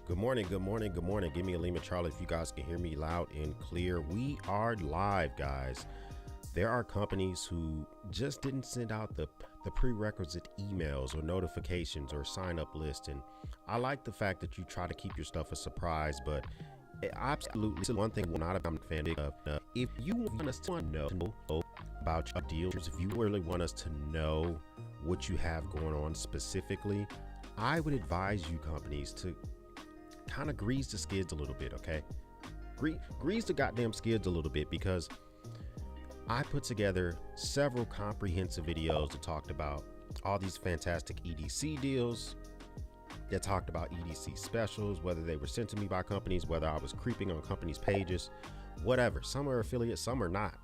Good morning, good morning, good morning. Give me a Lima Charlie if you guys can hear me loud and clear. We are live, guys. There are companies who just didn't send out the prerequisite emails or notifications or sign up list. And I like the fact that you try to keep your stuff a surprise, but absolutely one thing we're not a fan of. If you want us to know about your deals, if you really want us to know what you have going on specifically, I would advise you companies to kind of grease the skids a little bit, okay? Grease the goddamn skids a little bit, because I put together several comprehensive videos that talked about all these fantastic EDC deals, that talked about EDC specials, whether they were sent to me by companies, whether I was creeping on companies' pages, whatever. Some are affiliates, some are not.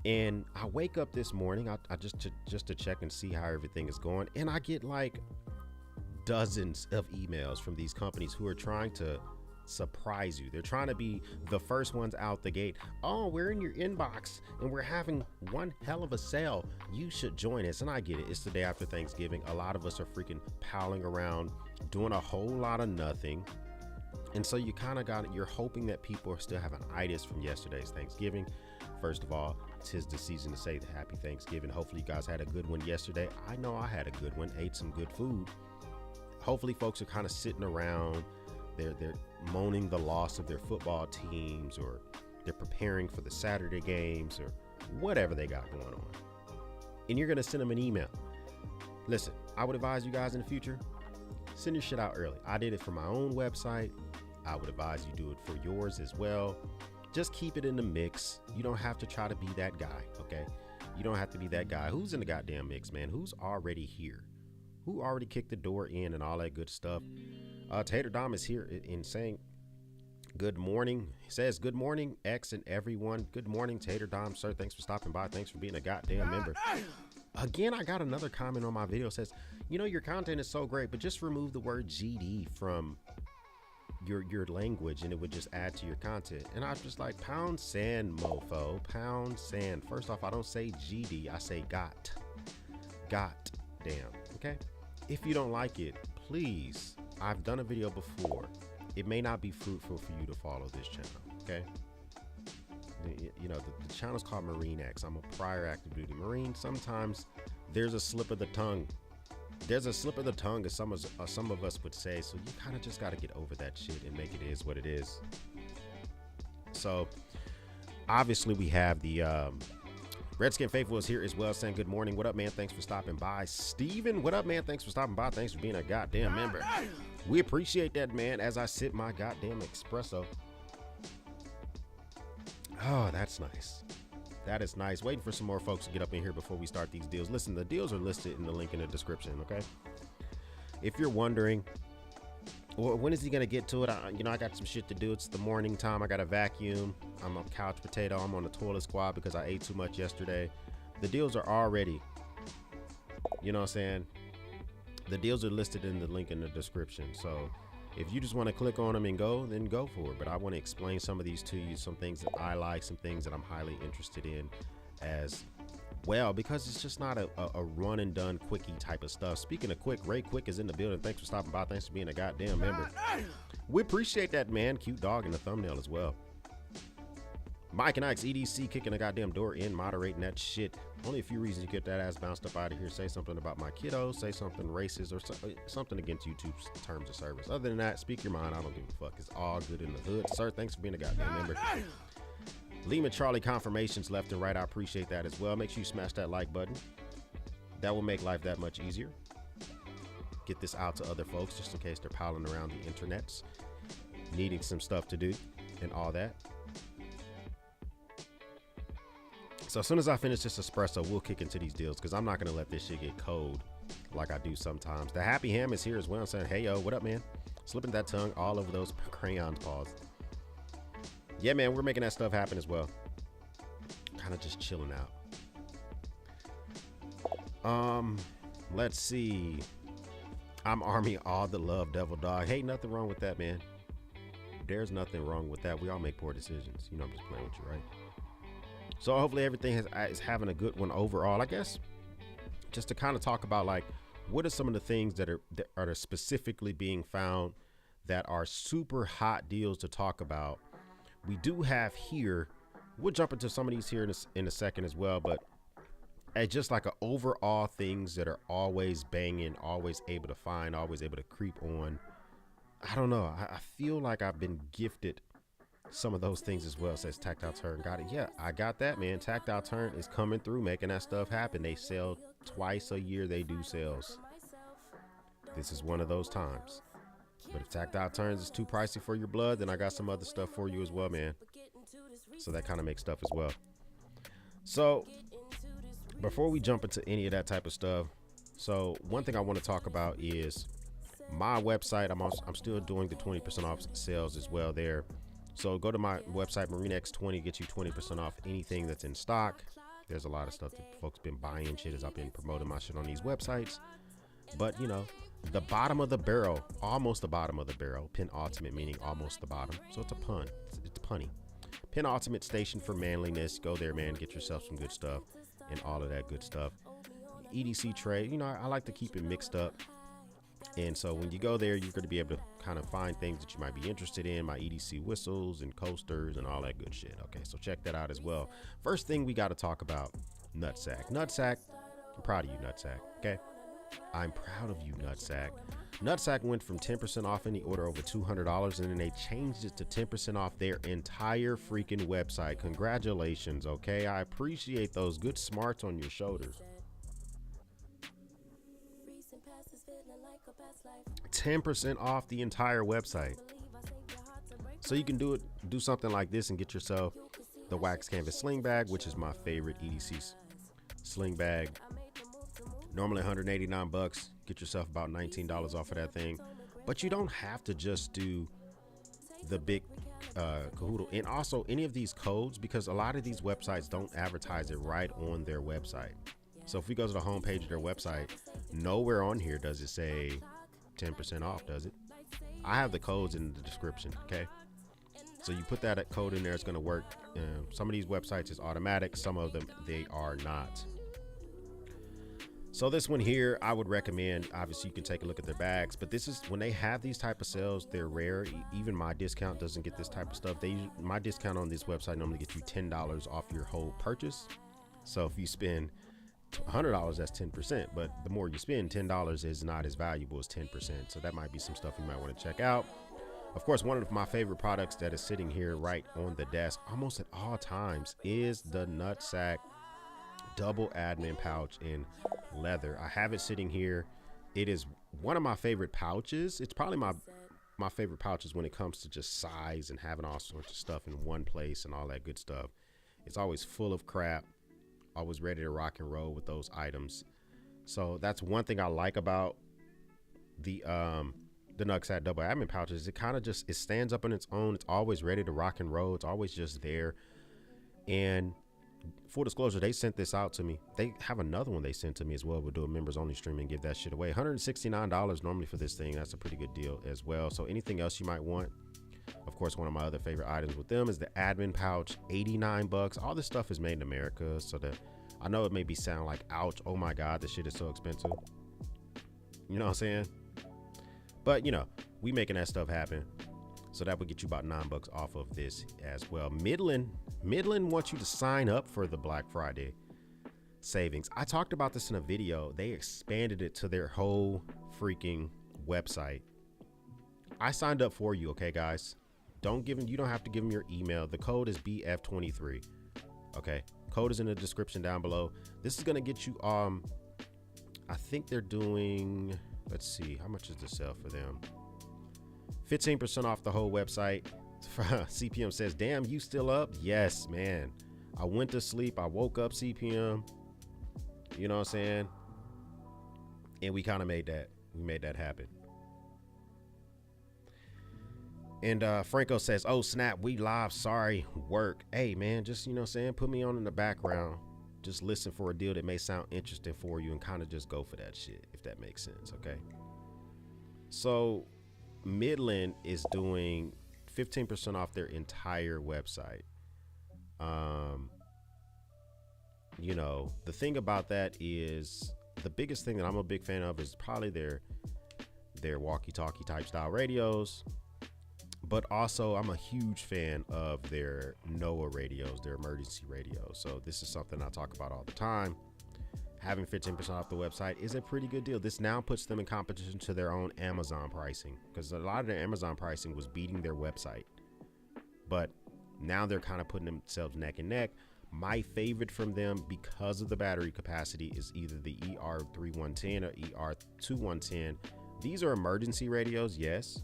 And I wake up this morning, I just to check and see how everything is going, and I get like dozens of emails from these companies who are trying to surprise you. They're trying to be the first ones out the gate. Oh, we're in your inbox and we're having one hell of a sale. You should join us. And I get it. It's the day after Thanksgiving. A lot of us are freaking palling around, doing a whole lot of nothing. And so you kind of you're hoping that people are still having itis from yesterday's Thanksgiving. First of all, 'tis the season to say the happy Thanksgiving. Hopefully you guys had a good one yesterday. I know I had a good one, ate some good food. Hopefully folks are kind of sitting around, they're moaning the loss of their football teams, or they're preparing for the Saturday games, or whatever they got going on. And you're going to send them an email. Listen, I would advise you guys in the future, send your shit out early. I did it for my own website. I would advise you do it for yours as well. Just keep it in the mix. You don't have to try to be that guy, okay? You don't have to be that guy. Who's in the goddamn mix, man? Who's already here? Who already kicked the door in and all that good stuff? Tater Dom is here in saying good morning. He says good morning, X and everyone. Good morning, Tater Dom, sir. Thanks for stopping by. Thanks for being a goddamn member. Again, I got another comment on my video. Says, you know, your content is so great, but just remove the word GD from your language and it would just add to your content. And I was just like, pound sand, mofo, pound sand. First off, I don't say GD, I say got damn. Okay, if you don't like it, please, I've done a video before. It may not be fruitful for you to follow this channel, okay? You know, the channel's called Marine X. I'm a prior active duty Marine. Sometimes there's a slip of the tongue. There's a slip of the tongue, as some of us would say. So you kind of just got to get over that shit and make it is what it is. So obviously we have the Redskin Faithful is here as well, saying good morning. What up, man? Thanks for stopping by. Steven, what up, man? Thanks for stopping by. Thanks for being a goddamn member. We appreciate that, man, as I sip my goddamn espresso. Oh, that's nice. That is nice. Waiting for some more folks to get up in here before we start these deals. Listen, the deals are listed in the link in the description, okay? If you're wondering, well, when is he going to get to it? I got some shit to do. It's the morning time. I got to vacuum. I'm a couch potato. I'm on the toilet squad because I ate too much yesterday. The deals are already, you know what I'm saying? The deals are listed in the link in the description. So if you just want to click on them and go, then go for it. But I want to explain some of these to you, some things that I like, some things that I'm highly interested in as well, because it's just not a run and done quickie type of stuff. Speaking of quick, Ray Quick is in the building. Thanks for stopping by. Thanks for being a goddamn member. We appreciate that, man. Cute dog in the thumbnail as well. Mike and Ike's EDC kicking a goddamn door in, moderating that shit. Only a few reasons you get that ass bounced up out of here. Say something about my kiddo, say something racist, or something against YouTube's terms of service. Other than that, speak your mind. I don't give a fuck. It's all good in the hood. Sir, thanks for being a goddamn member. Lima Charlie confirmations left and right. I appreciate that as well. Make sure you smash that like button. That will make life that much easier. Get this out to other folks just in case they're piling around the internets, needing some stuff to do and all that. So as soon as I finish this espresso, we'll kick into these deals, because I'm not going to let this shit get cold like I do sometimes. The Happy Ham is here as well. I'm saying, hey, yo, what up, man? Slipping that tongue all over those crayons paws. Yeah, man, we're making that stuff happen as well. Kind of just chilling out. Let's see. I'm Army all the love, Devil Dog. Hey, nothing wrong with that, man. There's nothing wrong with that. We all make poor decisions. You know, I'm just playing with you, right? So hopefully everything is having a good one overall. I guess just to kind of talk about, like, what are some of the things that are specifically being found that are super hot deals to talk about. We do have here, we'll jump into some of these here in a second as well, but as just like an overall things that are always banging, always able to find, always able to creep on. I don't know. I feel like I've been gifted some of those things as well. Says Tactile Turn. Got it. Yeah, I got that, man. Tactile Turn is coming through, making that stuff happen. They sell twice a year. They do sales. This is one of those times. But if Tactile Turns is too pricey for your blood, then I got some other stuff for you as well, man. So that kind of makes stuff as well. So before we jump into any of that type of stuff, so one thing I want to talk about is my website. I'm still doing the 20% off sales as well there. So go to my website, MarineX20, get you 20% off anything that's in stock. There's a lot of stuff that folks been buying shit as I've been promoting my shit on these websites. But, you know, the bottom of the barrel, almost the bottom of the barrel, penultimate meaning almost the bottom. So it's a pun. It's punny. Penultimate station for manliness. Go there, man. Get yourself some good stuff and all of that good stuff. EDC trade, you know, I like to keep it mixed up. And so when you go there, you're going to be able to kind of find things that you might be interested in, my EDC whistles and coasters and all that good shit. Okay, so check that out as well. First thing we got to talk about, Nutsack. Nutsack, I'm proud of you, Nutsack. Okay, I'm proud of you, Nutsack. Nutsack went from 10% off any order over $200, and then they changed it to 10% off their entire freaking website. Congratulations, okay? I appreciate those good smarts on your shoulders. 10% off the entire website. So you can do something like this and get yourself the wax canvas sling bag, which is my favorite EDC sling bag. Normally $189. Get yourself about $19 off of that thing. But you don't have to just do the big cahoodle. And also any of these codes, because a lot of these websites don't advertise it right on their website. So if we go to the homepage of their website, nowhere on here does it say 10% off, does it? I have the codes in the description, okay? So you put that code in there, it's going to work. Some of these websites is automatic, some of them they are not. So this one here, I would recommend, obviously you can take a look at their bags, but this is when they have these type of sales, they're rare. Even my discount doesn't get this type of stuff. My discount on this website normally gets you $10 off your whole purchase. So if you spend $100, that's 10%, but the more you spend, $10 is not as valuable as 10%. So that might be some stuff you might want to check out. Of course, one of my favorite products that is sitting here right on the desk almost at all times is the Nutsack double admin pouch in leather. I have it sitting here. It is one of my favorite pouches. It's probably my favorite pouches when it comes to just size and having all sorts of stuff in one place and all that good stuff. It's always full of crap, always ready to rock and roll with those items. So that's one thing I like about the Nutsack double admin pouches. It kind of just, it stands up on its own. It's always ready to rock and roll. It's always just there. And full disclosure, they sent this out to me. They have another one they sent to me as well. We'll do a members only stream and give that shit away. $169 normally for this thing. That's a pretty good deal as well. So anything else you might want, of course, one of my other favorite items with them is the admin pouch, 89 bucks. All this stuff is made in America. So that I know it may be sound like, ouch, oh my God, this shit is so expensive. You know what I'm saying? But you know, we making that stuff happen. So that would get you about $9 off of this as well. Midland wants you to sign up for the Black Friday savings. I talked about this in a video. They expanded it to their whole freaking website. I signed up for you, okay, guys? You don't have to give them your email. The code is BF23. Okay, code is in the description down below. This is gonna get you I think they're doing, let's see, how much is the sale for them? 15% off the whole website. CPM says, damn, you still up? Yes, man. I went to sleep. I woke up, CPM. You know what I'm saying? And we kind of made that happen. And Franco says, oh, snap, we live. Sorry, work. Hey, man, just, you know what I'm saying? Put me on in the background. Just listen for a deal that may sound interesting for you and kind of just go for that shit, if that makes sense, okay? So Midland is doing 15% off their entire website. You know, the thing about that is the biggest thing that I'm a big fan of is probably their walkie-talkie type style radios, but also I'm a huge fan of their NOAA radios, their emergency radios. So this is something I talk about all the time. Having 15% off the website is a pretty good deal. This now puts them in competition to their own Amazon pricing, because a lot of their Amazon pricing was beating their website, but now they're kind of putting themselves neck and neck. My favorite from them, because of the battery capacity, is either the ER3110 or ER2110. These are emergency radios, yes,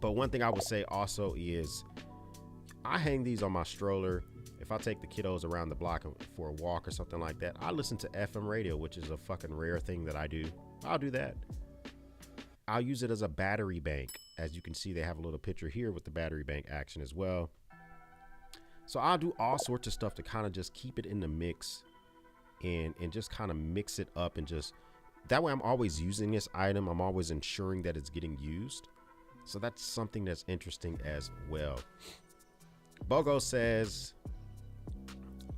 but one thing I would say also is I hang these on my stroller. If I take the kiddos around the block for a walk or something like that, I listen to FM radio, which is a fucking rare thing that I do. I'll do that. I'll use it as a battery bank. As you can see, they have a little picture here with the battery bank action as well. So I'll do all sorts of stuff to kind of just keep it in the mix and just kind of mix it up, and just that way I'm always using this item. I'm always ensuring that it's getting used. So that's something that's interesting as well. Bogo says,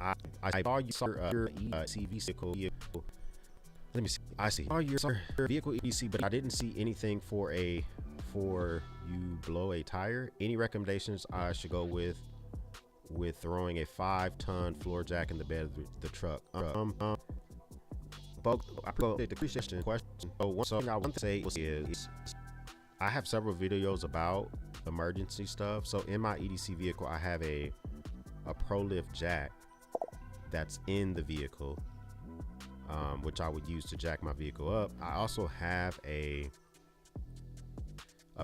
I saw your EDC vehicle. Let me see. I see. I saw your vehicle EDC, but I didn't see anything for you blow a tire. Any recommendations I should go with throwing a 5-ton floor jack in the bed of the truck? Bogo, I appreciate the question. So one thing I want to say is I have several videos about emergency stuff. So in my EDC vehicle, I have a Pro Lift jack that's in the vehicle, which I would use to jack my vehicle up. I also have a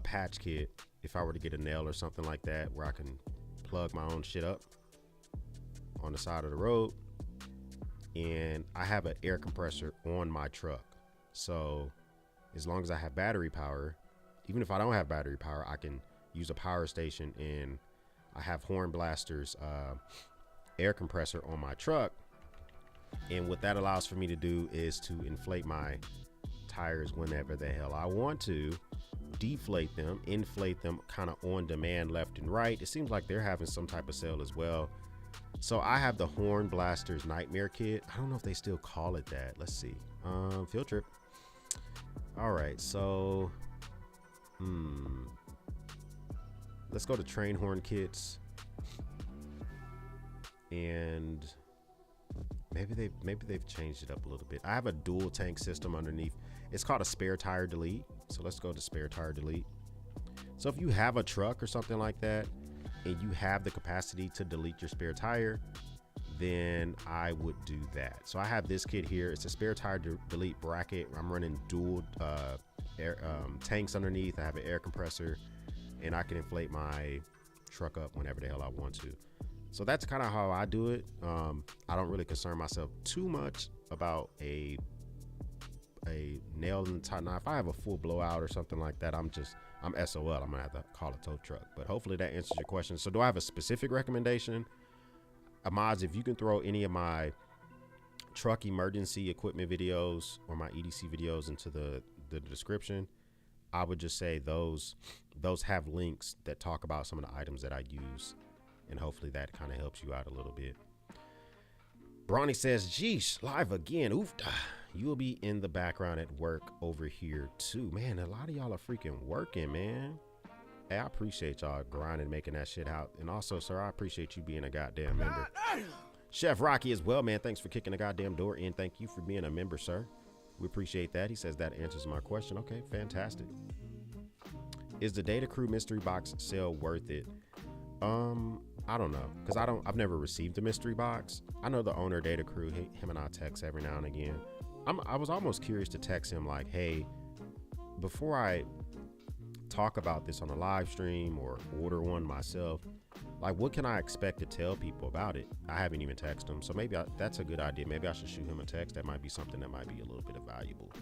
patch kit if I were to get a nail or something like that, where I can plug my own shit up on the side of the road. And I have an air compressor on my truck, so as long as I have battery power, even if I don't have battery power, I can use a power station. And I have Horn Blaster's air compressor on my truck, and what that allows for me to do is to inflate my tires whenever the hell I want to, deflate them, inflate them kind of on demand, left and right. It seems like they're having some type of sale as well. So I have the Horn Blaster's Nightmare Kit. I don't know if they still call it that. Let's see. Field trip. All right, so let's go to Train Horn Kits. And maybe they've changed it up a little bit. I have a dual tank system underneath. It's called a spare tire delete. So let's go to spare tire delete. So if you have a truck or something like that, and you have the capacity to delete your spare tire, then I would do that. So I have this kit here. It's a spare tire delete bracket. I'm running dual air tanks underneath. I have an air compressor, and I can inflate my truck up whenever the hell I want to. So that's kind of how I do it. I don't really concern myself too much about a nail in the tire. Now, if I have a full blowout or something like that, I'm SOL. I'm gonna have to call a tow truck. But hopefully that answers your question. So do I have a specific recommendation? Mods, if you can throw any of my truck emergency equipment videos or my EDC videos into the description, I would just say those have links that talk about some of the items that I use, and hopefully that kind of helps you out a little bit. Bronny says, geesh, live again. Oof. You will be in the background at work over here too. Man, a lot of y'all are freaking working, man. Hey, I appreciate y'all grinding, making that shit out. And also, sir, I appreciate you being a goddamn member. Chef Rocky as well, man. Thanks for kicking the goddamn door in. Thank you for being a member, sir. We appreciate that. He says that answers my question. Okay, fantastic. Is the Data Crew mystery box sale worth it? I don't know, because I've never received a mystery box. I know the owner of Data Crew, him and I text every now and again. I was almost curious to text him like, hey, before I talk about this on a live stream or order one myself, like, what can I expect to tell people about it? I haven't even texted him, so maybe that's a good idea. Maybe I should shoot him a text. That might be something that might be a little bit of valuable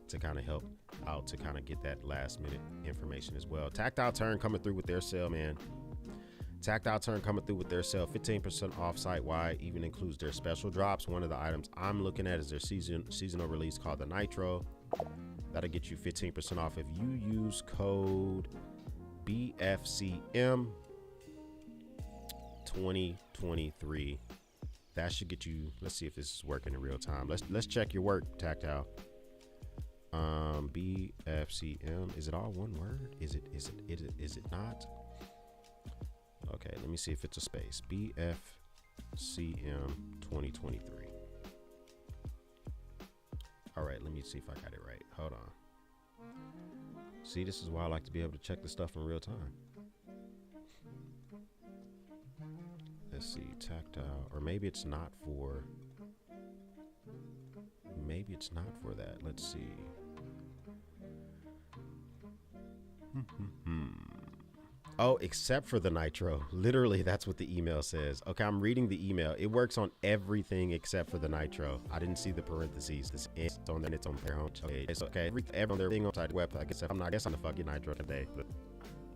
to kind of help out, to kind of get that last minute information as well. Tactile Turn coming through with their sale, man. Tactile Turn coming through with their sale, 15% off site-wide, even includes their special drops. One of the items I'm looking at is their seasonal release called the Nitro. That'll get you 15% off if you use code BFCM 2023. That should get you, let's see if this is working in real time. Let's check your work, Tactile. BFCM, is it all one word? Is it not? Okay, let me see if it's a space. BFCM 2023. All right, let me see if I got it right. Hold on. See, this is why I like to be able to check the stuff in real time. Let's see, Tactile, or maybe it's not for, that. Let's see. Oh, except for the Nitro. Literally, that's what the email says. Okay, I'm reading the email. It works on everything except for the Nitro. I didn't see the parentheses. It's on their home page. It's okay. Everything on the website. I guess I'm the fucking Nitro today. But,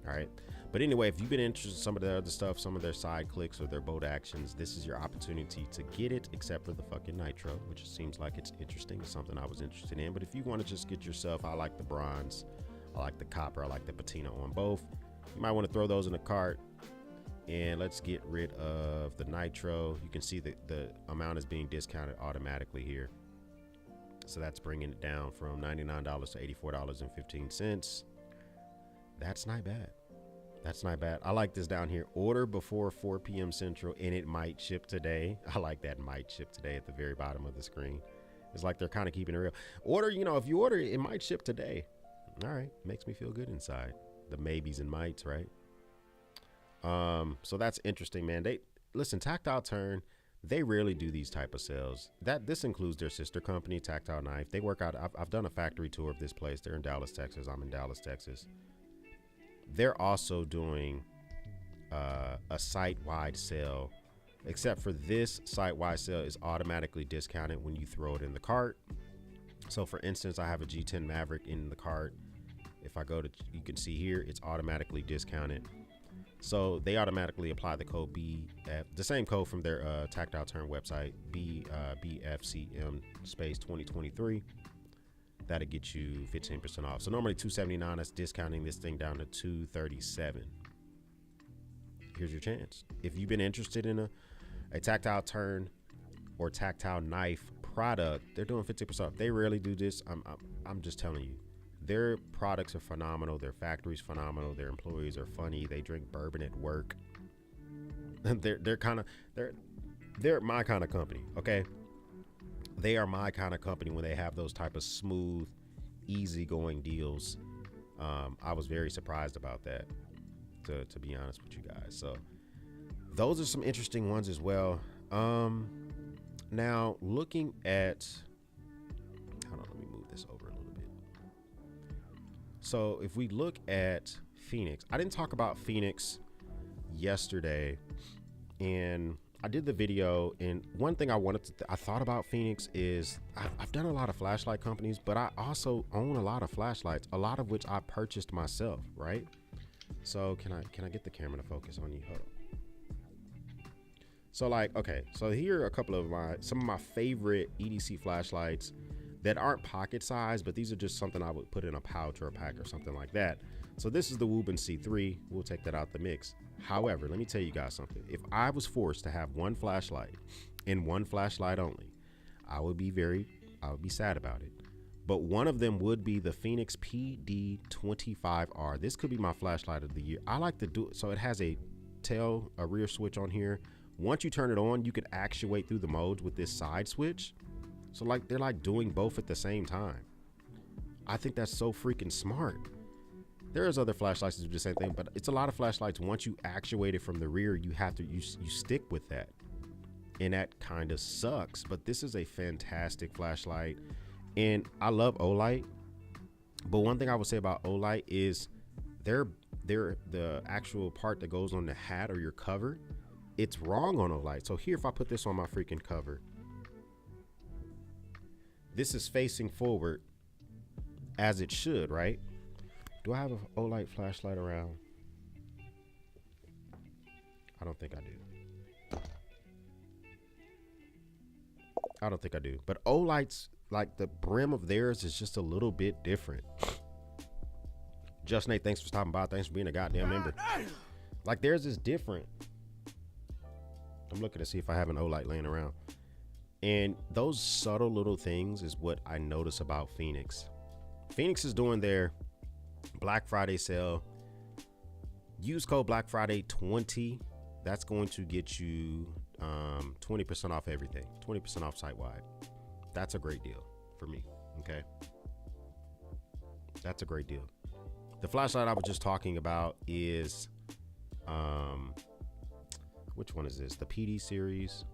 all right. But anyway, if you've been interested in some of the other stuff, some of their side clicks or their boat actions, this is your opportunity to get it, except for the fucking Nitro, which seems like it's interesting. It's something I was interested in. But if you want to just get yourself, I like the bronze, I like the copper, I like the patina on both. You might want to throw those in the cart, and let's get rid of the Nitro. You can see that the amount is being discounted automatically here. So that's bringing it down from $99 to $84.15. That's not bad. That's not bad. I like this down here. Order before 4 p.m. Central, and it might ship today. I like that might ship today at the very bottom of the screen. It's like they're kind of keeping it real. Order, if you order, it might ship today. All right. Makes me feel good inside. The maybes and mights, right? So that's interesting, man. Listen, Tactile Turn, they rarely do these type of sales. This includes their sister company, Tactile Knife. They work out. I've done a factory tour of this place. They're in Dallas, Texas. I'm in Dallas, Texas. They're also doing a site-wide sale, except for this site-wide sale is automatically discounted when you throw it in the cart. So for instance, I have a G10 Maverick in the cart. If I go to, you can see here, it's automatically discounted. So they automatically apply the code the same code from their Tactile Turn website, BFCM space 2023. That'll get you 15% off. So normally $279, that's discounting this thing down to $237. Here's your chance. If you've been interested in a Tactile Turn or Tactile Knife product, they're doing 50% off. They rarely do this. I'm just telling you. Their products are phenomenal. Their factory's phenomenal. Their employees are funny. They drink bourbon at work. They're my kind of company. Okay. They are my kind of company when they have those type of smooth, easygoing deals. I was very surprised about that, to be honest with you guys. So those are some interesting ones as well. Now looking at, hold on, let me move this over a little bit. So if we look at Phoenix, I didn't talk about Phoenix yesterday, and I did the video, and one thing I thought about Phoenix is I've done a lot of flashlight companies, but I also own a lot of flashlights, a lot of which I purchased myself, right? So can I get the camera to focus on you? Hold on. So like, okay, so here are a couple of some of my favorite EDC flashlights that aren't pocket size, but these are just something I would put in a pouch or a pack or something like that. So this is the Woburn C3. We'll take that out the mix. However, let me tell you guys something. If I was forced to have one flashlight and one flashlight only, I would be sad about it. But one of them would be the Phoenix PD25R. This could be my flashlight of the year. I like to do it. So it has a rear switch on here. Once you turn it on, you could actuate through the modes with this side switch. So like they're like doing both at the same time. I think that's so freaking smart. There's other flashlights that do the same thing, but it's a lot of flashlights. Once you actuate it from the rear, you have to, you stick with that. And that kind of sucks, but this is a fantastic flashlight. And I love Olight. But one thing I would say about Olight is the actual part that goes on the hat or your cover, it's wrong on Olight. So here, if I put this on my freaking cover, this is facing forward as it should, right? Do I have an Olight flashlight around? I don't think I do. I don't think I do. But Olight's, like, the brim of theirs is just a little bit different. Just Nate, thanks for stopping by. Thanks for being a goddamn member. Like, theirs is different. I'm looking to see if I have an Olight laying around. And those subtle little things is what I notice about Phoenix. Phoenix is doing their Black Friday sale. Use code Black Friday 20. That's going to get you 20% off everything. 20% off site wide. That's a great deal for me. Okay. That's a great deal. The flashlight I was just talking about is which one is this? The PD series.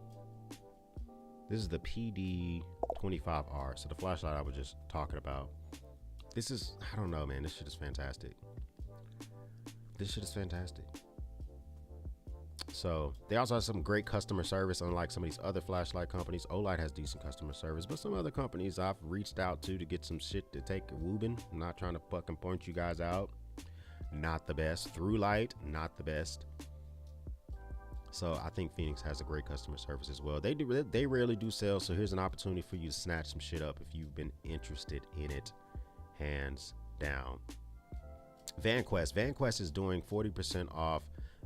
This is the PD25R. So the flashlight I was just talking about. This is, I don't know, man. This shit is fantastic. This shit is fantastic. So they also have some great customer service, unlike some of these other flashlight companies. Olight has decent customer service, but some other companies I've reached out to get some shit to take a Woburn. I'm not trying to fucking point you guys out. Not the best. Throughlight, not the best. So I think Phoenix has a great customer service as well. They rarely do sales, so here's an opportunity for you to snatch some shit up if you've been interested in it. Hands down. VanQuest is doing 40% off.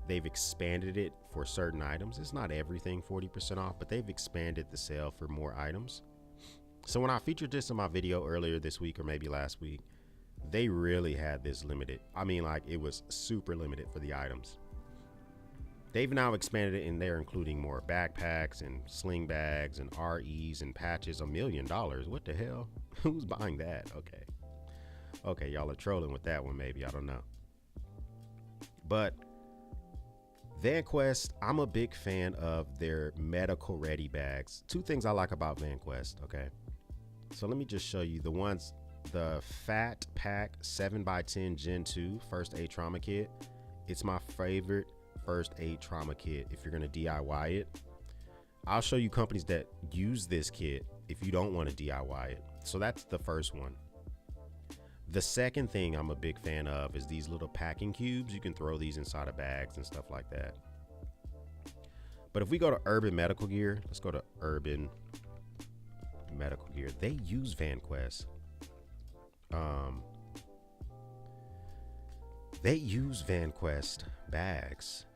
They've expanded it for certain items. It's not everything 40% off, but they've expanded the sale for more items. So when I featured this in my video earlier this week or maybe last week, they really had this limited. I mean, like, it was super limited for the items. They've now expanded it, and they're including more backpacks and sling bags and REs and patches. $1 million. What the hell? Who's buying that? Okay, y'all are trolling with that one, maybe. I don't know. But VanQuest, I'm a big fan of their medical ready bags. Two things I like about VanQuest, okay? So let me just show you the ones, the Fat Pack 7x10 Gen 2 First Aid Trauma Kit. It's my favorite first aid trauma kit if you're gonna DIY it. I'll show you companies that use this kit if you don't want to DIY it. So that's the first one. The second thing I'm a big fan of is these little packing cubes. You can throw these inside of bags and stuff like that. But if we go to Urban Medical Gear, let's go to Urban Medical Gear. They use VanQuest. They use VanQuest bags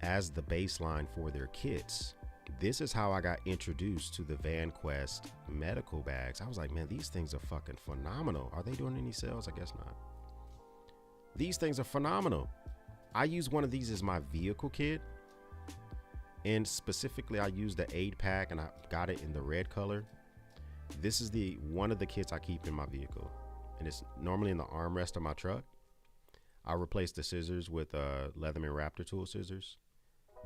as the baseline for their kits. This is how I got introduced to the VanQuest medical bags. I was like, man, these things are fucking phenomenal. Are they doing any sales? I guess not. These things are phenomenal. I use one of these as my vehicle kit. And specifically, I use the aid pack, and I got it in the red color. This is one of the kits I keep in my vehicle. And it's normally in the armrest of my truck. I replaced the scissors with Leatherman Raptor tool scissors.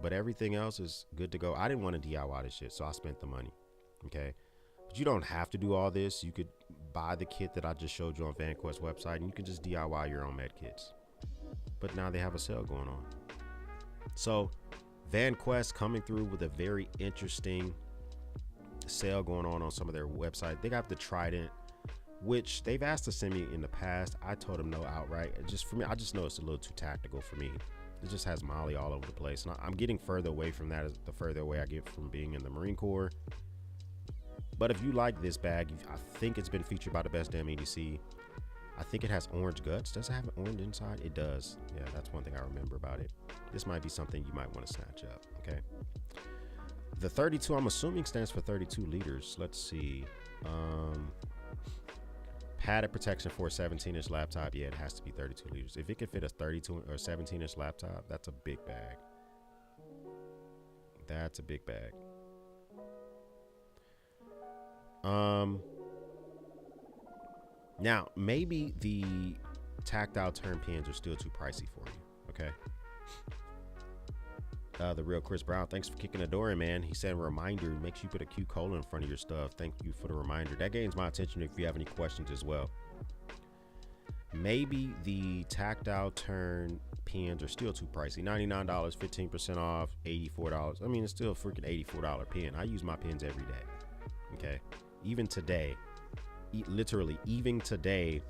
But everything else is good to go. I didn't want to DIY this shit, so I spent the money. Okay. But you don't have to do all this. You could buy the kit that I just showed you on VanQuest website, and you can just DIY your own med kits. But now they have a sale going on. So VanQuest coming through with a very interesting sale going on some of their website. They got the Trident, which they've asked to send me in the past. I told them no outright. Just for me, I just know it's a little too tactical for me. It just has Molly all over the place. And I'm getting further away from that as the further away I get from being in the Marine Corps. But if you like this bag, I think it's been featured by the best damn EDC. I think it has orange guts. Does it have an orange inside? It does. Yeah, that's one thing I remember about it. This might be something you might want to snatch up, okay? The 32, I'm assuming, stands for 32 liters. Let's see. Padded protection for a 17-inch laptop. Yeah, it has to be 32 liters. If it could fit a 32 or 17-inch laptop, that's a big bag. That's a big bag. Now, maybe the tactile turn pins are still too pricey for you, okay? The real Chris Brown, thanks for kicking the door in, man. He said, reminder, make sure you put a Q colon in front of your stuff. Thank you for the reminder. That gains my attention if you have any questions as well. Maybe the tactile turn pins are still too pricey. $99, 15% off, $84. I mean, it's still a freaking $84 pin. I use my pins every day, okay? Even today, literally, even today,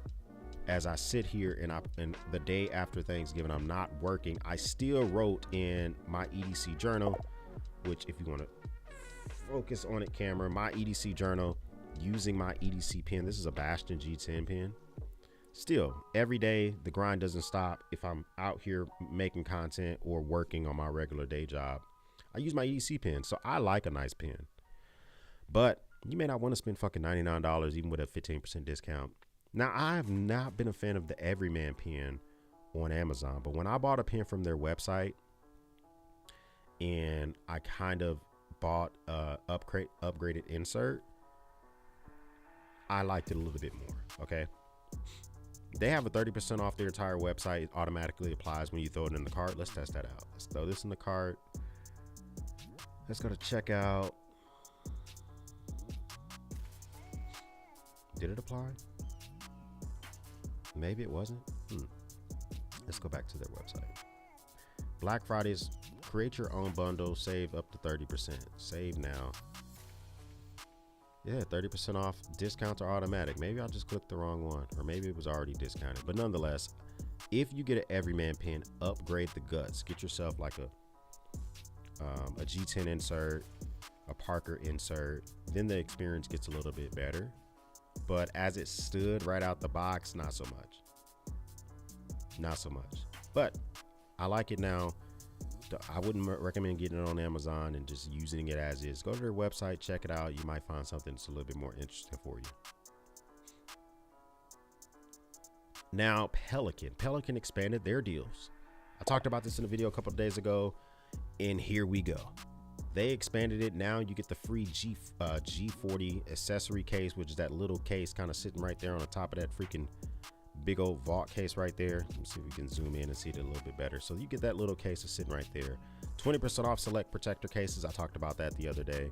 as I sit here and the day after Thanksgiving, I'm not working, I still wrote in my EDC journal, which if you want to focus on it, camera, my EDC journal using my EDC pen. This is a Bastion G10 pen. Still, every day, the grind doesn't stop. If I'm out here making content or working on my regular day job, I use my EDC pen. So I like a nice pen. But you may not want to spend fucking $99 even with a 15% discount. Now, I have not been a fan of the Everyman pen on Amazon, but when I bought a pen from their website and I kind of bought a upgraded insert, I liked it a little bit more, okay? They have a 30% off their entire website. It automatically applies when you throw it in the cart. Let's test that out. Let's throw this in the cart. Let's go to checkout. Did it apply? Maybe it wasn't. Let's go back to their website. Black Fridays, create your own bundle, save up to 30%. Save now. Yeah, 30% off. Discounts are automatic. Maybe I just clicked the wrong one, or maybe it was already discounted. But nonetheless, if you get an Everyman pen, upgrade the guts. Get yourself like a G10 insert, a Parker insert. Then the experience gets a little bit better. But as it stood right out the box, not so much. Not so much. But I like it now. I wouldn't recommend getting it on Amazon and just using it as is. Go to their website, check it out. You might find something that's a little bit more interesting for you. Now, Pelican expanded their deals. I talked about this in a video a couple of days ago, and here we go. They expanded it. Now you get the free G40 accessory case, which is that little case kind of sitting right there on the top of that freaking big old vault case right there. Let's see if we can zoom in and see it a little bit better. So you get that little case that's sitting right there. 20% off select protector cases. I talked about that the other day.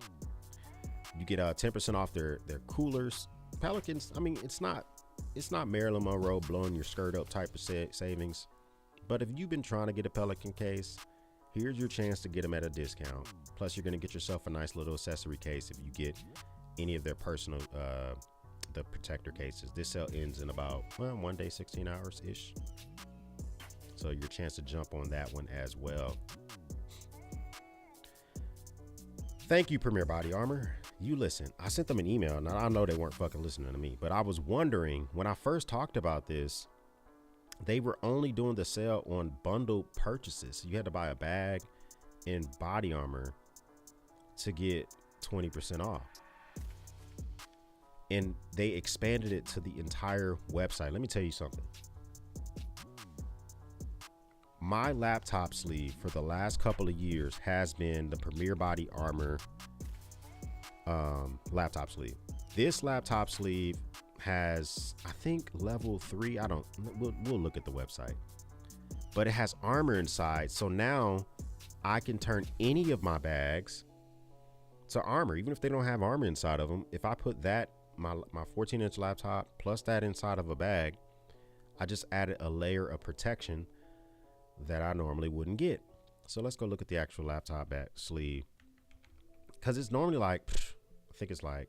You get 10% off their coolers. Pelicans, I mean, it's not Marilyn Monroe blowing your skirt up type of savings. But if you've been trying to get a Pelican case, here's your chance to get them at a discount. Plus, you're going to get yourself a nice little accessory case if you get any of their personal, the protector cases. This sale ends in about, well, 1 day, 16 hours ish. So your chance to jump on that one as well. Thank you, Premier Body Armor. You listen. I sent them an email. Now, I know they weren't fucking listening to me, but I was wondering when I first talked about this, they were only doing the sale on bundled purchases. So you had to buy a bag and body armor to get 20% off. And they expanded it to the entire website. Let me tell you something. My laptop sleeve for the last couple of years has been the Premier Body Armor laptop sleeve. This laptop sleeve has, I think, level 3. We'll look at the website, but it has armor inside. So now I can turn any of my bags to armor, even if they don't have armor inside of them. If I put that, my 14-inch laptop plus that inside of a bag, I just added a layer of protection that I normally wouldn't get. So let's go look at the actual laptop back sleeve, because it's normally like, I think it's like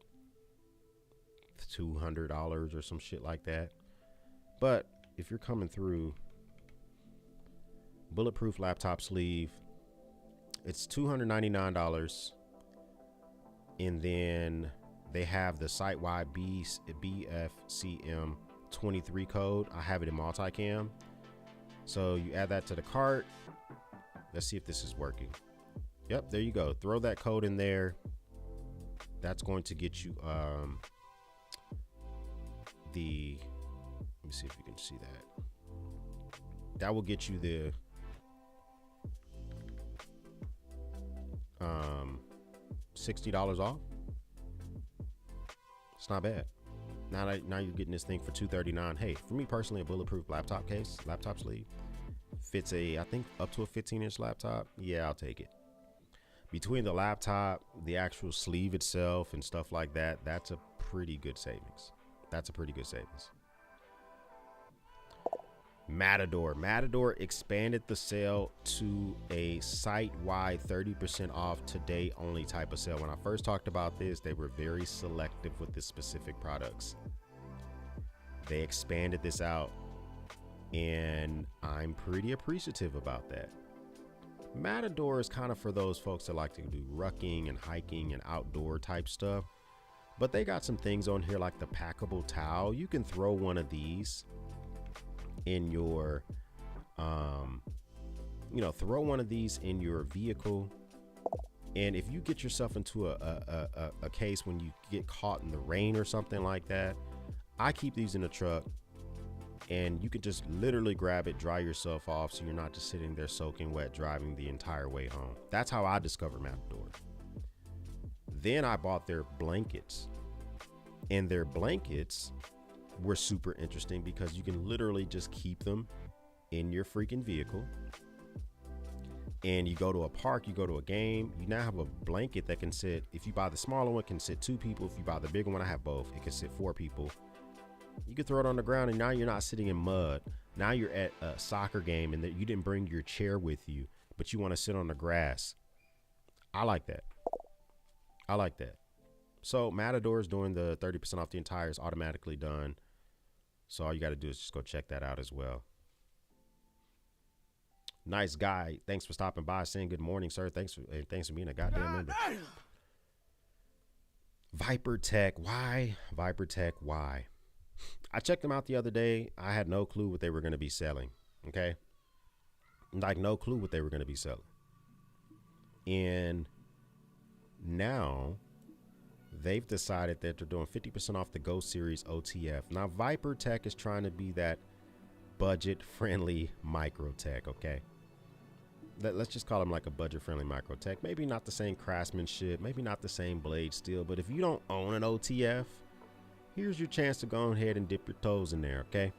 $200 or some shit like that. But if you're coming through bulletproof laptop sleeve. It's $299. And then they have the site-wide BFCM 23 code. I have it in multicam. So you add that to the cart. Let's see if this is working. Yep, there you go. Throw that code in there. That's going to get you let me see if you can see that. That will get you the $60 off. It's not bad. Now you're getting this thing for $239. Hey, for me personally, a bulletproof laptop sleeve fits I think up to a 15-inch laptop. Yeah, I'll take it. Between the laptop, the actual sleeve itself, and stuff like that, that's a pretty good savings. Matador expanded the sale to a site-wide 30% off today only type of sale. When I first talked about this, they were very selective with the specific products. They expanded this out, and I'm pretty appreciative about that. Matador is kind of for those folks that like to do rucking and hiking and outdoor type stuff, but they got some things on here like the packable towel. You can throw one of these in your throw one of these in your vehicle, and if you get yourself into a case when you get caught in the rain or something like that, I keep these in the truck, and you can just literally grab it, dry yourself off, so you're not just sitting there soaking wet driving the entire way home. That's how I discovered Matador. Then I bought their blankets, and their blankets were super interesting because you can literally just keep them in your freaking vehicle, and you go to a park, you go to a game, you now have a blanket that can sit, if you buy the smaller one, it can sit 2 people. If you buy the bigger one, I have both, it can sit 4 people. You can throw it on the ground, and now you're not sitting in mud. Now you're at a soccer game, and that you didn't bring your chair with you, but you want to sit on the grass. I like that. So Matador is doing the 30% off the entire. It's automatically done. So all you got to do is just go check that out as well. Nice guy. Thanks for stopping by, saying good morning, sir. Thanks for being a goddamn member. Viper Tech. Why? Viper Tech. Why? I checked them out the other day. I had no clue what they were going to be selling. Okay. Like no clue what they were going to be selling. And now they've decided that they're doing 50% off the Go Series OTF. Now, Viper Tech is trying to be that budget-friendly micro tech, okay? Let's just call them like a budget-friendly micro tech. Maybe not the same craftsmanship, maybe not the same blade steel, but if you don't own an OTF, here's your chance to go ahead and dip your toes in there, okay?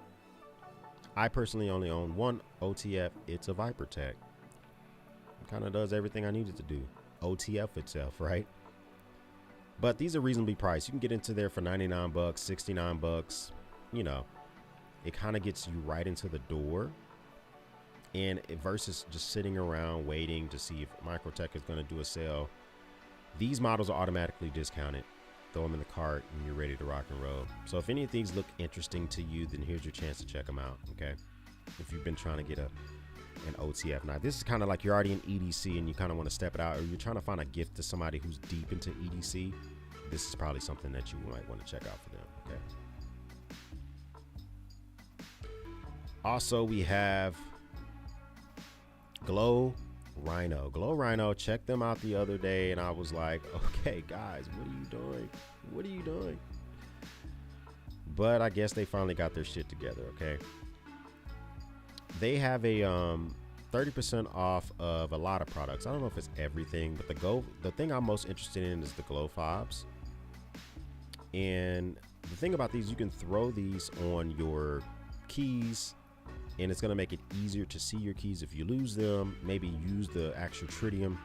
I personally only own one OTF. It's a Viper Tech. It kind of does everything I needed to do. OTF itself, right? But these are reasonably priced. You can get into there for 99 bucks, 69 bucks. You know, it kind of gets you right into the door. And versus just sitting around waiting to see if Microtech is going to do a sale. These models are automatically discounted. Throw them in the cart and you're ready to rock and roll. So if any of these look interesting to you, then here's your chance to check them out, okay? If you've been trying to get an OTF. Now, this is kind of like you're already in EDC and you kind of want to step it out, or you're trying to find a gift to somebody who's deep into EDC. This is probably something that you might want to check out for them, okay? Also, we have Glow Rhino. Checked them out the other day and I was like, okay, guys, what are you doing? But I guess they finally got their shit together, okay? They have a 30% off of a lot of products. I don't know if it's everything, but the thing I'm most interested in is the Glow fobs. And the thing about these, you can throw these on your keys and it's going to make it easier to see your keys if you lose them. Maybe use the actual tritium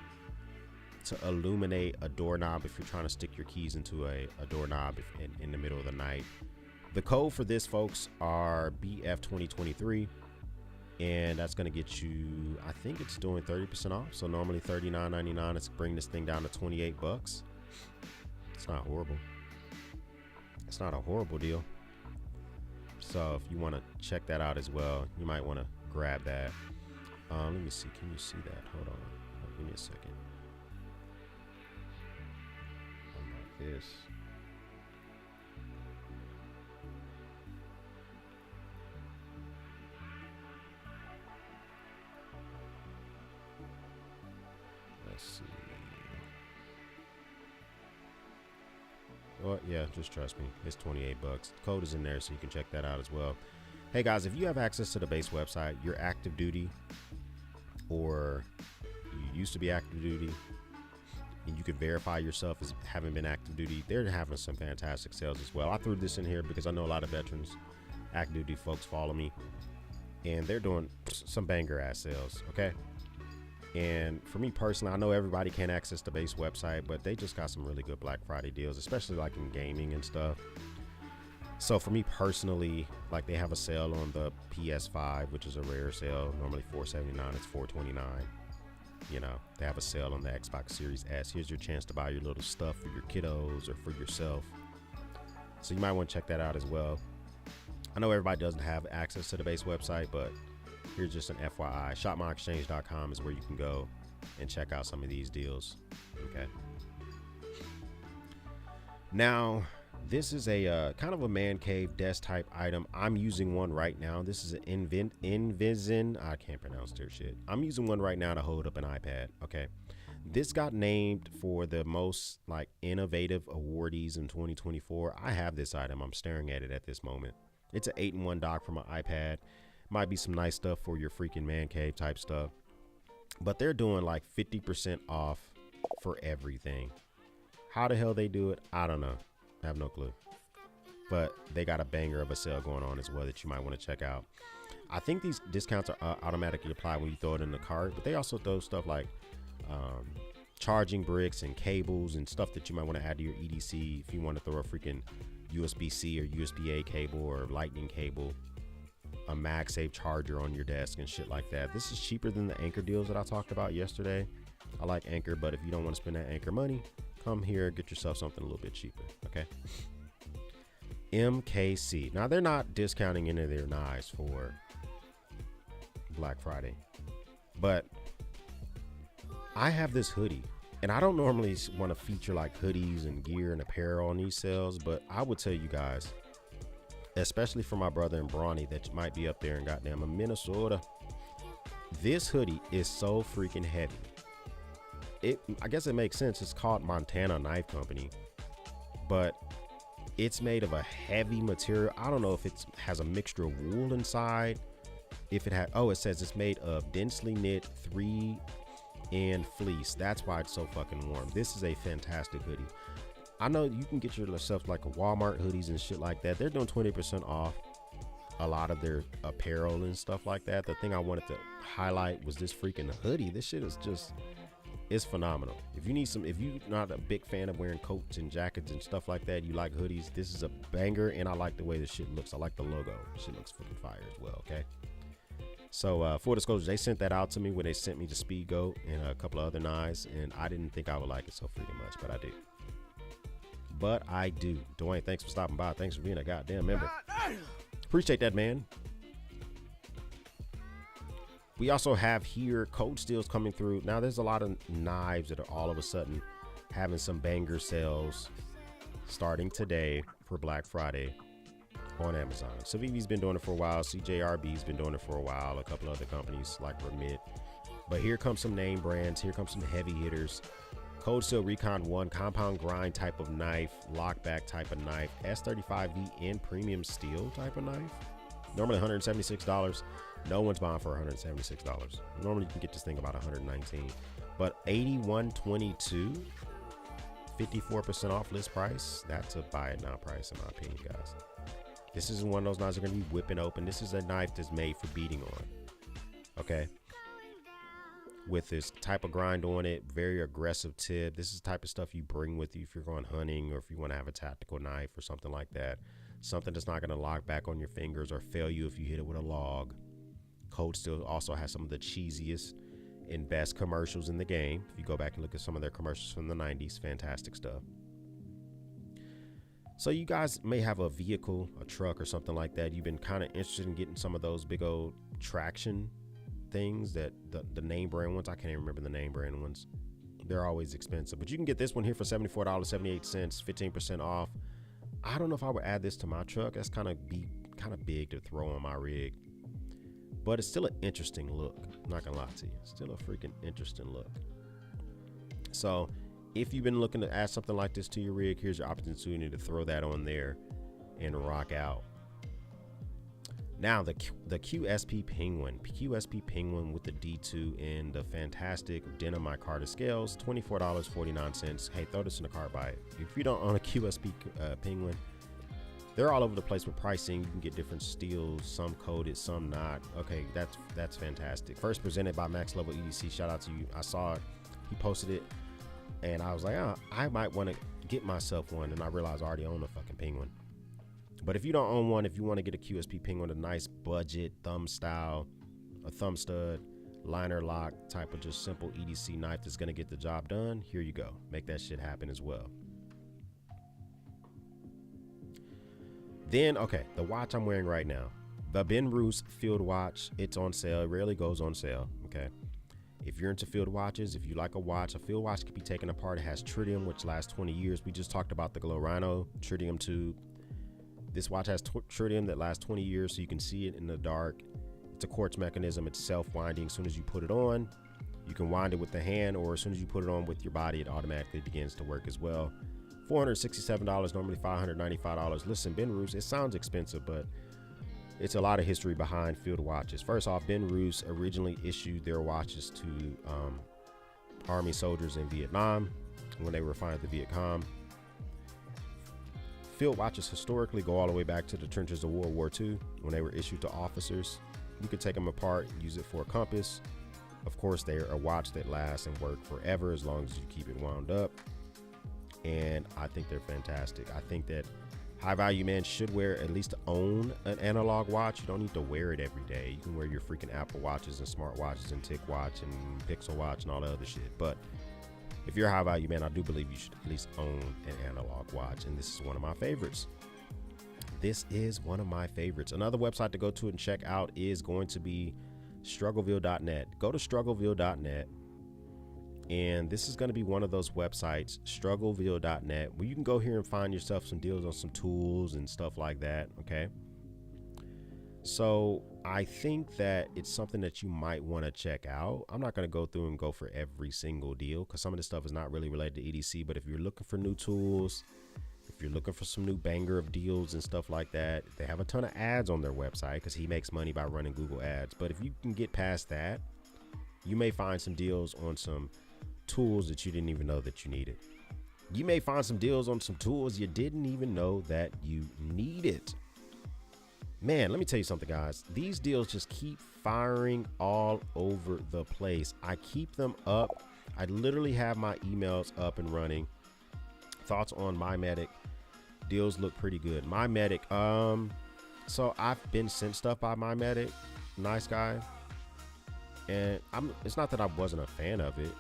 to illuminate a doorknob if you're trying to stick your keys into a doorknob in the middle of the night. The code for this, folks, are BF 2023, and that's going to get you, I think it's doing 30% off. So normally $39.99. It's bringing this thing down to 28 bucks. It's not horrible. It's not a horrible deal. So if you want to check that out as well, you might want to grab that. Let me see. Can you see that? Hold on. Give me a second. Like this. Let's see. Well, yeah, just trust me. It's 28 bucks. The code is in there, so you can check that out as well. Hey guys, if you have access to the base website, you're active duty, or you used to be active duty, and you could verify yourself as having been active duty, they're having some fantastic sales as well. I threw this in here because I know a lot of veterans, active duty folks follow me, and they're doing some banger ass sales. Okay. And for me personally, I know everybody can't access the base website, but they just got some really good Black Friday deals, especially like in gaming and stuff. So for me personally, like they have a sale on the PS5, which is a rare sale, normally $479, it's $429. You know, they have a sale on the Xbox Series S. Here's your chance to buy your little stuff for your kiddos or for yourself. So you might want to check that out as well. I know everybody doesn't have access to the base website, but here's just an FYI. Shopmyexchange.com is where you can go and check out some of these deals. Okay. Now, this is a kind of a man cave desk type item. I'm using one right now. This is an Invision. I can't pronounce their shit. I'm using one right now to hold up an iPad. Okay. This got named for the most like innovative awardees in 2024. I have this item. I'm staring at it at this moment. It's an 8-in-1 dock for my iPad. Might be some nice stuff for your freaking man cave type stuff. But they're doing like 50% off for everything. How the hell they do it, I don't know. I have no clue. But they got a banger of a sale going on as well that you might want to check out. I think these discounts are automatically applied when you throw it in the cart, but they also throw stuff like charging bricks and cables and stuff that you might want to add to your EDC if you want to throw a freaking USB-C or USB-A cable or lightning cable, a MagSafe charger on your desk and shit like that. This is cheaper than the Anchor deals that I talked about yesterday. I like Anchor, but if you don't want to spend that Anchor money, come here, get yourself something a little bit cheaper. Okay. MKC. Now they're not discounting any of their knives for Black Friday, but I have this hoodie, and I don't normally want to feature like hoodies and gear and apparel on these sales, but I would tell you guys, especially for my brother and Brawny that might be up there in goddamn Minnesota, this hoodie is so freaking heavy. I guess it makes sense. It's called Montana Knife Company, but it's made of a heavy material. I don't know if it has a mixture of wool inside. If it had, oh, it says it's made of densely knit 3-end fleece. That's why it's so fucking warm. This is a fantastic hoodie. I know you can get yourself like a Walmart hoodies and shit like that. They're doing 20% off a lot of their apparel and stuff like that. The thing I wanted to highlight was this freaking hoodie. This shit is just, it's phenomenal. If you're not a big fan of wearing coats and jackets and stuff like that, you like hoodies, this is a banger, and I like the way this shit looks. I like the logo. Shit looks fucking fire as well, okay? So, full disclosure, they sent that out to me when they sent me the Speed Goat and a couple of other knives, and I didn't think I would like it so freaking much, but I do. But I do. Dwayne, thanks for stopping by. Thanks for being a goddamn member. Appreciate that, man. We also have here Cold Steels coming through. Now there's a lot of knives that are all of a sudden having some banger sales starting today for Black Friday on Amazon. Savvivi's been doing it for a while. CJRB's been doing it for a while. A couple other companies like Remit. But here comes some name brands. Here comes some heavy hitters. Cold Steel Recon 1 compound grind type of knife, lockback type of knife, S35V in premium steel type of knife. Normally $176. No one's buying for $176. Normally you can get this thing about $119, but $81.22, 54% off list price. That's a buy it now price in my opinion, guys. This isn't one of those knives that are gonna be whipping open. This is a knife that's made for beating on. Okay. With this type of grind on it, very aggressive tip. This is the type of stuff you bring with you if you're going hunting or if you want to have a tactical knife or something like that. Something that's not going to lock back on your fingers or fail you if you hit it with a log. Cold Steel also has some of the cheesiest and best commercials in the game. If you go back and look at some of their commercials from the 90s, fantastic stuff. So you guys may have a vehicle, a truck or something like that. You've been kind of interested in getting some of those big old traction things that the name brand ones, I can't even remember the name brand ones. They're always expensive, but you can get this one here for $74.78, 15% off. I don't know if I would add this to my truck. That's kind of big to throw on my rig, but it's still an interesting look. I'm not gonna lie to you, still a freaking interesting look. So if you've been looking to add something like this to your rig, here's your opportunity to throw that on there and rock out. Now the QSP Penguin with the D2 and the fantastic denim micarta scales, $24.49. Hey, throw this in the car, buy it. If you don't own a QSP Penguin, they're all over the place with pricing. You can get different steels, some coated, some not. Okay, that's fantastic. First presented by Max Level EDC. Shout out to you. I saw it. He posted it, and I was like, I might want to get myself one, and I realized I already own a fucking Penguin. But if you don't own one, if you want to get a QSP Penguin, a nice budget thumb style, a thumb stud, liner lock type of just simple EDC knife that's going to get the job done, here you go. Make that shit happen as well. Then, okay, the watch I'm wearing right now, the Ben Roos Field Watch. It's on sale. It rarely goes on sale, okay? If you're into field watches, if you like a watch, a field watch can be taken apart. It has tritium, which lasts 20 years. We just talked about the Glow Rhino tritium tube. This watch has tritium that lasts 20 years, so you can see it in the dark. It's a quartz mechanism. It's self-winding. As soon as you put it on, you can wind it with the hand, or as soon as you put it on with your body, it automatically begins to work as well. $467, normally $595. Listen, Ben Roos, it sounds expensive, but it's a lot of history behind field watches. First off, Ben Roos originally issued their watches to Army soldiers in Vietnam when they were fighting the Viet Cong. Field watches historically go all the way back to the trenches of World War II when they were issued to officers. You could take them apart, use it for a compass. Of course, they're a watch that lasts and work forever as long as you keep it wound up. And I think they're fantastic. I think that high value men should wear, at least own an analog watch. You don't need to wear it every day. You can wear your freaking Apple watches and smart watches and Tick watch and Pixel watch and all the other shit. But if you're a high value man, I do believe you should at least own an analog watch. And this is one of my favorites. Another website to go to and check out is going to be struggleville.net. Go to struggleville.net. And this is going to be one of those websites, struggleville.net, where you can go here and find yourself some deals on some tools and stuff like that. Okay. So I think that it's something that you might want to check out. I'm not going to go through and go for every single deal because some of this stuff is not really related to EDC. But if you're looking for new tools, if you're looking for some new banger of deals and stuff like that, they have a ton of ads on their website because he makes money by running Google ads. But if you can get past that, you may find some deals on some tools that you didn't even know that you needed. You may find some deals on some tools you didn't even know that you needed. Man, let me tell you something, guys. These deals just keep firing all over the place. I keep them up. I literally have my emails up and running. Thoughts on MyMedic. Deals look pretty good. MyMedic. So I've been sent stuff by MyMedic. Nice guy. And it's not that I wasn't a fan of it.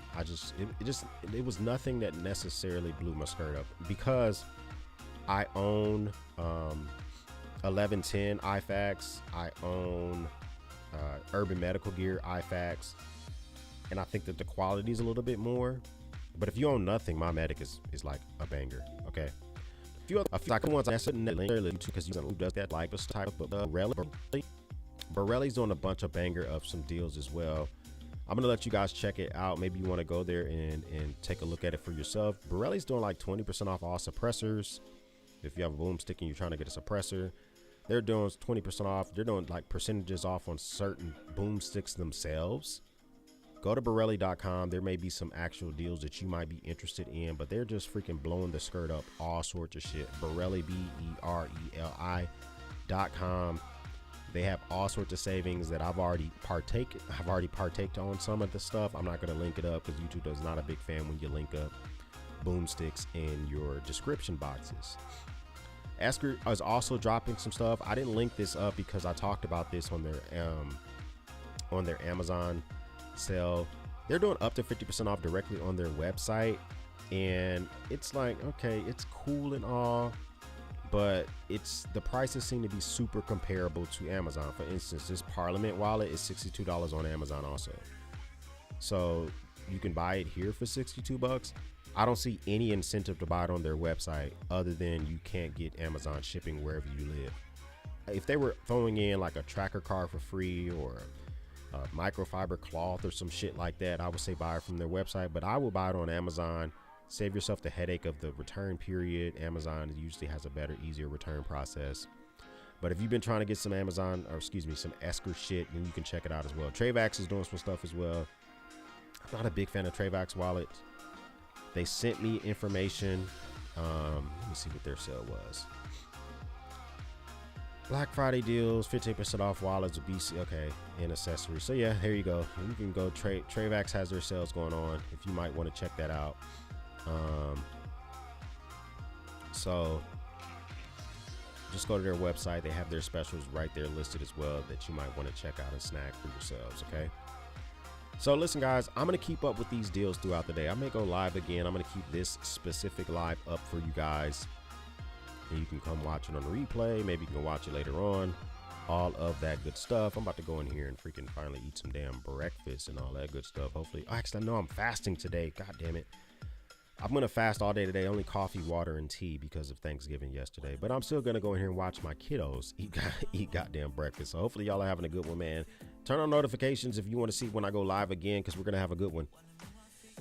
It was nothing that necessarily blew my skirt up because I own 1110 IFACs. I own Urban Medical Gear IFACs. And I think that the quality is a little bit more. But if you own nothing, MyMedic is like a banger. Okay. A few other ones I shouldn't necessarily do because you know who does that, like this type of Borelli's doing a bunch of banger of some deals as well. I'm gonna let you guys check it out. Maybe you want to go there and take a look at it for yourself. Borelli's doing like 20% off all suppressors. If you have a boomstick and you're trying to get a suppressor, they're doing 20% off. They're doing like percentages off on certain boomsticks themselves. Go to Borelli.com. There may be some actual deals that you might be interested in, but they're just freaking blowing the skirt up all sorts of shit. Borelli, BERELI.com. They have all sorts of savings that I've already partaked on some of the stuff. I'm not going to link it up because YouTube is not a big fan when you link up boomsticks in your description boxes. Esker is also dropping some stuff. I didn't link this up because I talked about this on their Amazon sale. They're doing up to 50% off directly on their website. And it's like, okay, it's cool and all, but the prices seem to be super comparable to Amazon. For instance, this Parliament wallet is $62 on Amazon also. So you can buy it here for 62 bucks. I don't see any incentive to buy it on their website other than you can't get Amazon shipping wherever you live. If they were throwing in like a tracker card for free or a microfiber cloth or some shit like that, I would say buy it from their website, but I would buy it on Amazon. Save yourself the headache of the return period. Amazon usually has a better, easier return process. But if you've been trying to get some Amazon, or excuse me, some Esker shit, then you can check it out as well. Travax is doing some stuff as well. I'm not a big fan of Travax wallets. They sent me information. Let me see what their sale was. Black Friday deals, 15% off wallets, BC, okay, and accessories. So yeah, here you go. You can go. Travax has their sales going on if you might want to check that out. So just go to their website. They have their specials right there listed as well that you might want to check out and snag for yourselves. Okay. So listen, guys, I'm going to keep up with these deals throughout the day. I may go live again. I'm going to keep this specific live up for you guys. And you can come watch it on the replay. Maybe you can watch it later on. All of that good stuff. I'm about to go in here and freaking finally eat some damn breakfast and all that good stuff. Hopefully. Actually, I know I'm fasting today. God damn it. I'm going to fast all day today. Only coffee, water, and tea because of Thanksgiving yesterday. But I'm still going to go in here and watch my kiddos eat goddamn breakfast. So hopefully y'all are having a good one, man. Turn on notifications if you want to see when I go live again, because we're going to have a good one.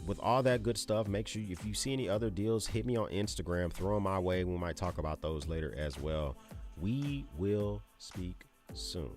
With all that good stuff, make sure if you see any other deals, hit me on Instagram. Throw them my way. We might talk about those later as well. We will speak soon.